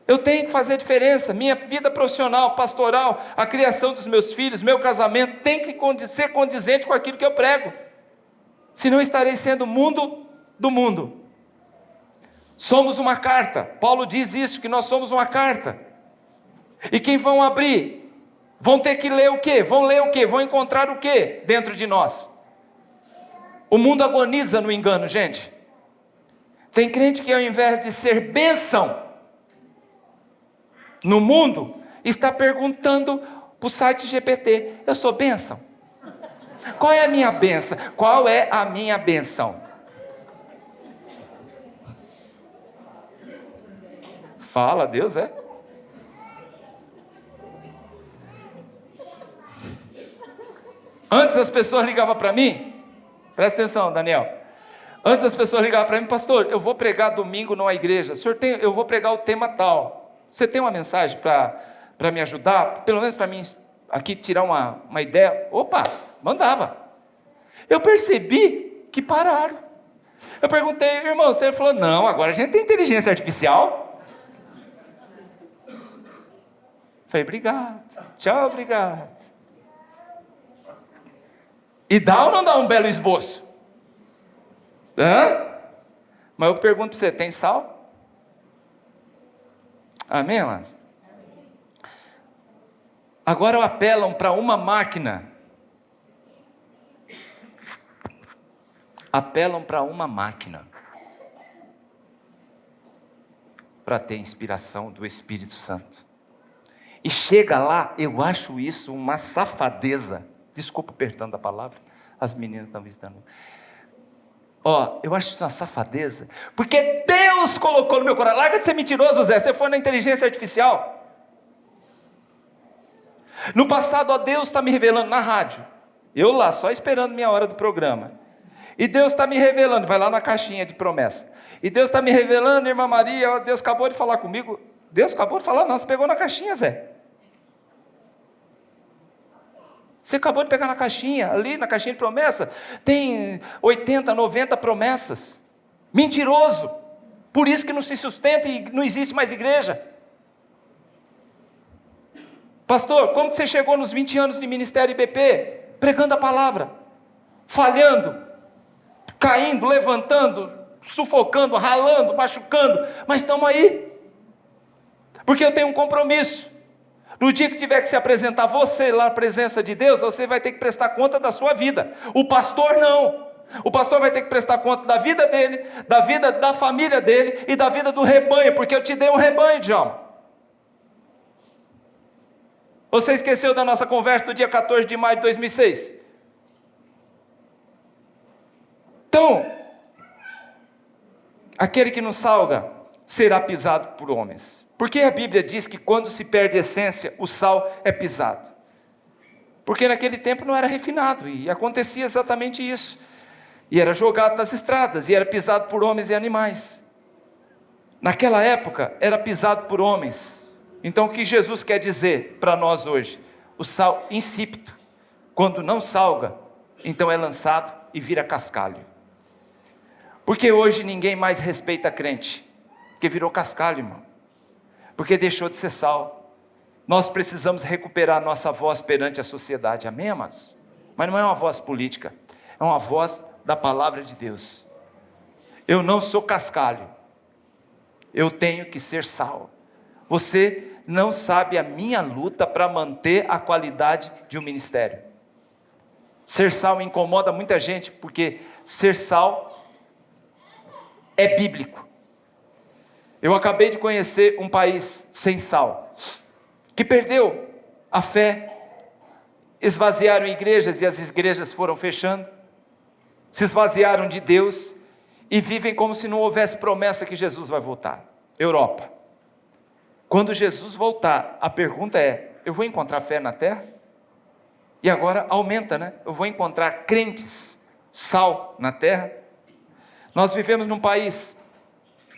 Eu tenho que fazer diferença. Minha vida profissional, pastoral, a criação dos meus filhos, meu casamento, tem que ser condizente com aquilo que eu prego. Senão estarei sendo mundo do mundo. Somos uma carta. Paulo diz isso, que nós somos uma carta. E quem vão abrir? Vão ter que ler o quê? Vão ler o quê? Vão encontrar o quê dentro de nós? O mundo agoniza no engano, gente. Tem crente que ao invés de ser bênção no mundo, está perguntando para o site GPT, eu sou bênção? Qual é a minha bênção? Qual é a minha bênção? Fala, Deus é. Antes as pessoas ligavam para mim, presta atenção, Daniel. Antes as pessoas ligavam para mim, pastor, eu vou pregar domingo numa igreja, eu vou pregar o tema tal. Você tem uma mensagem para me ajudar? Pelo menos para mim aqui tirar uma ideia? Opa, mandava. Eu percebi que pararam. Eu perguntei, irmão, você falou, não, agora a gente tem inteligência artificial. Falei, obrigado, tchau, obrigado. E dá ou não dá um belo esboço? Hã? Mas eu pergunto para você, tem sal? Amém, irmãs? Agora apelam para uma máquina. Apelam para uma máquina. Para ter inspiração do Espírito Santo. E chega lá, eu acho isso uma safadeza. Desculpa o perdão da palavra, as meninas estão visitando. Eu acho isso uma safadeza, porque Deus colocou no meu coração. Larga de ser mentiroso, Zé, você foi na inteligência artificial. No passado, Deus está me revelando na rádio, eu lá, só esperando minha hora do programa, e Deus está me revelando, vai lá na caixinha de promessa, e Deus está me revelando, irmã Maria, Deus acabou de falar comigo. Deus acabou de falar, não, você pegou na caixinha, Zé. Você acabou de pegar na caixinha, ali na caixinha de promessa, tem 80, 90 promessas. Mentiroso. Por isso que não se sustenta e não existe mais igreja. Pastor, como que você chegou nos 20 anos de ministério IBP? Pregando a palavra, falhando, caindo, levantando, sufocando, ralando, machucando, mas estamos aí. Porque eu tenho um compromisso. No dia que tiver que se apresentar você lá na presença de Deus, você vai ter que prestar conta da sua vida. O pastor não. O pastor vai ter que prestar conta da vida dele, da vida da família dele e da vida do rebanho, porque eu te dei um rebanho, Djalma. Você esqueceu da nossa conversa do dia 14 de maio de 2006? Então, aquele que não salga será pisado por homens. Porque a Bíblia diz que quando se perde a essência, o sal é pisado. Porque naquele tempo não era refinado, e acontecia exatamente isso. E era jogado nas estradas, e era pisado por homens e animais. Naquela época, era pisado por homens. Então o que Jesus quer dizer para nós hoje? O sal insípido, quando não salga, então é lançado e vira cascalho. Porque hoje ninguém mais respeita crente, porque virou cascalho, irmão. Porque deixou de ser sal. Nós precisamos recuperar nossa voz perante a sociedade, amém, amados? Mas não é uma voz política, é uma voz da palavra de Deus. Eu não sou cascalho, eu tenho que ser sal. Você não sabe a minha luta para manter a qualidade de um ministério. Ser sal incomoda muita gente, porque ser sal é bíblico. Eu acabei de conhecer um país sem sal, que perdeu a fé, esvaziaram igrejas e as igrejas foram fechando, se esvaziaram de Deus e vivem como se não houvesse promessa que Jesus vai voltar. Europa. Quando Jesus voltar, a pergunta é, eu vou encontrar fé na terra? E agora aumenta, né? Eu vou encontrar crentes, sal na terra? Nós vivemos num país,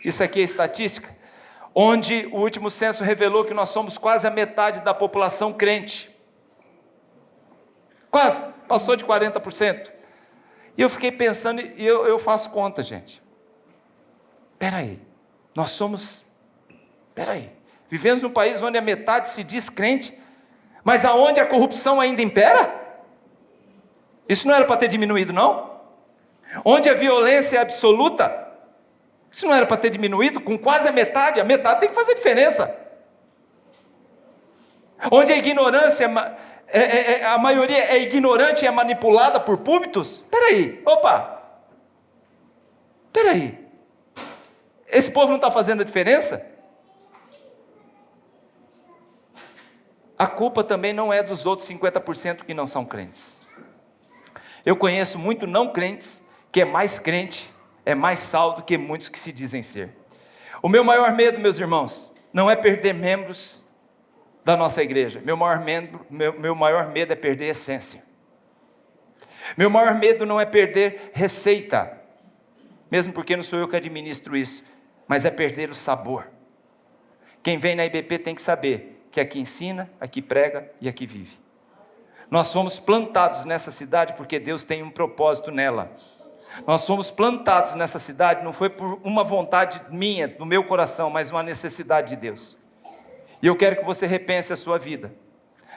isso aqui é estatística, onde o último censo revelou que nós somos quase a metade da população crente. Quase, passou de 40%. E eu fiquei pensando, e eu faço conta, gente. Vivemos num país onde a metade se diz crente, mas aonde a corrupção ainda impera? Isso não era para ter diminuído, não? Onde a violência é absoluta? Isso não era para ter diminuído com quase a metade tem que fazer diferença. Onde a ignorância, a maioria é ignorante e é manipulada por púlpitos? Peraí, esse povo não está fazendo a diferença? A culpa também não é dos outros 50% que não são crentes. Eu conheço muito não crentes, que é mais crente, é mais sal do que muitos que se dizem ser. O meu maior medo, meus irmãos, não é perder membros da nossa igreja. Meu maior medo é perder a essência. Meu maior medo não é perder receita, mesmo porque não sou eu que administro isso, mas é perder o sabor. Quem vem na IBP tem que saber que aqui ensina, aqui prega e aqui vive. Nós fomos plantados nessa cidade porque Deus tem um propósito nela. Nós fomos plantados nessa cidade, não foi por uma vontade minha, do meu coração, mas uma necessidade de Deus. E eu quero que você repense a sua vida.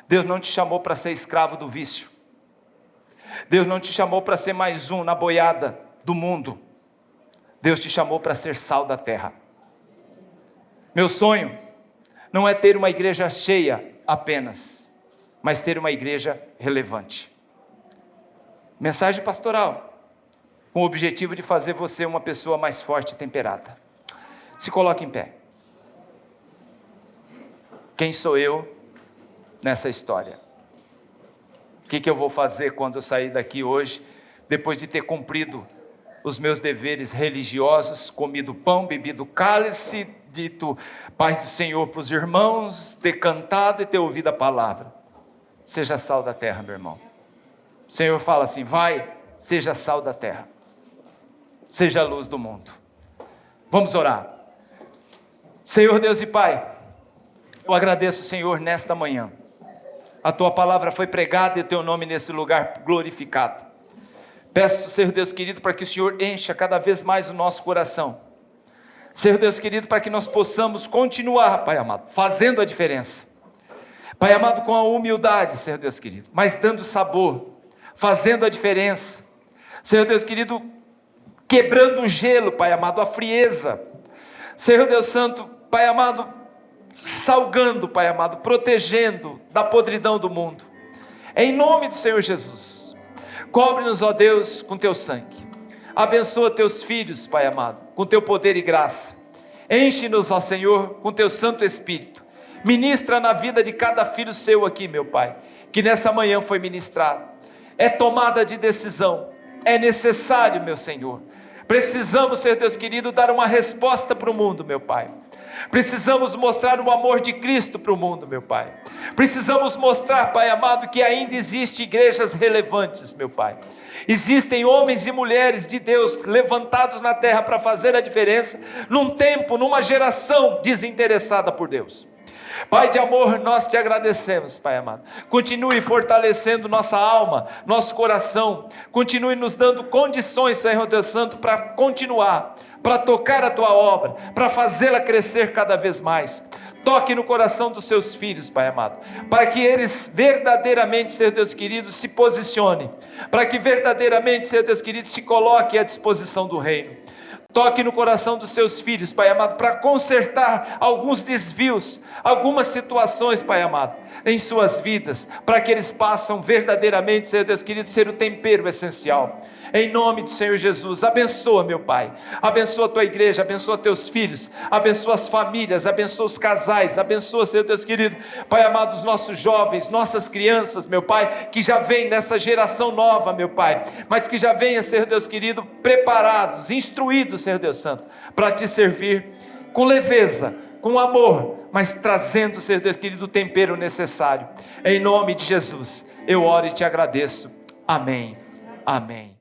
Deus não te chamou para ser escravo do vício. Deus não te chamou para ser mais um na boiada do mundo. Deus te chamou para ser sal da terra. Meu sonho não é ter uma igreja cheia apenas, mas ter uma igreja relevante. Mensagem pastoral, com o objetivo de fazer você uma pessoa mais forte e temperada. Se coloque em pé. Quem sou eu nessa história? O que eu vou fazer quando eu sair daqui hoje, depois de ter cumprido os meus deveres religiosos, comido pão, bebido cálice, dito paz do Senhor para os irmãos, ter cantado e ter ouvido a palavra? Seja sal da terra, meu irmão. O Senhor fala assim: vai, seja sal da terra, seja a luz do mundo. Vamos orar. Senhor Deus e Pai, eu agradeço, Senhor, nesta manhã. A Tua palavra foi pregada e o Teu nome nesse lugar glorificado. Peço, Senhor Deus querido, para que o Senhor encha cada vez mais o nosso coração. Senhor Deus querido, para que nós possamos continuar, Pai amado, fazendo a diferença. Pai amado, com a humildade, Senhor Deus querido, mas dando sabor, fazendo a diferença. Senhor Deus querido, quebrando o gelo, Pai amado, a frieza. Senhor Deus santo, Pai amado, salgando, Pai amado, protegendo da podridão do mundo. Em nome do Senhor Jesus, cobre-nos, ó Deus, com Teu sangue. Abençoa Teus filhos, Pai amado, com Teu poder e graça. Enche-nos, ó Senhor, com Teu Santo Espírito. Ministra na vida de cada filho Seu aqui, meu Pai, que nessa manhã foi ministrado. É tomada de decisão, é necessário, meu Senhor. Precisamos, Senhor Deus querido, dar uma resposta para o mundo, meu Pai. Precisamos mostrar o amor de Cristo para o mundo, meu Pai. Precisamos mostrar, Pai amado, que ainda existem igrejas relevantes, meu Pai. Existem homens e mulheres de Deus levantados na terra para fazer a diferença, num tempo, numa geração desinteressada por Deus. Pai de amor, nós Te agradecemos, Pai amado. Continue fortalecendo nossa alma, nosso coração. Continue nos dando condições, Senhor Deus Santo, para continuar, para tocar a Tua obra, para fazê-la crescer cada vez mais. Toque no coração dos Seus filhos, Pai amado, para que eles verdadeiramente, Senhor Deus querido, se posicionem, para que verdadeiramente, Senhor Deus querido, se coloque à disposição do reino. Toque no coração dos Seus filhos, Pai amado, para consertar alguns desvios, algumas situações, Pai amado, em suas vidas, para que eles possam verdadeiramente, Senhor Deus querido, ser o tempero essencial. Em nome do Senhor Jesus, abençoa, meu Pai, abençoa a Tua igreja, abençoa Teus filhos, abençoa as famílias, abençoa os casais, abençoa, Senhor Deus querido, Pai amado, os nossos jovens, nossas crianças, meu Pai, que já vem nessa geração nova, meu Pai, mas que já venha, Senhor Deus querido, preparados, instruídos, Senhor Deus Santo, para Te servir com leveza, com amor, mas trazendo, Senhor Deus querido, o tempero necessário. Em nome de Jesus, eu oro e Te agradeço. Amém. Amém.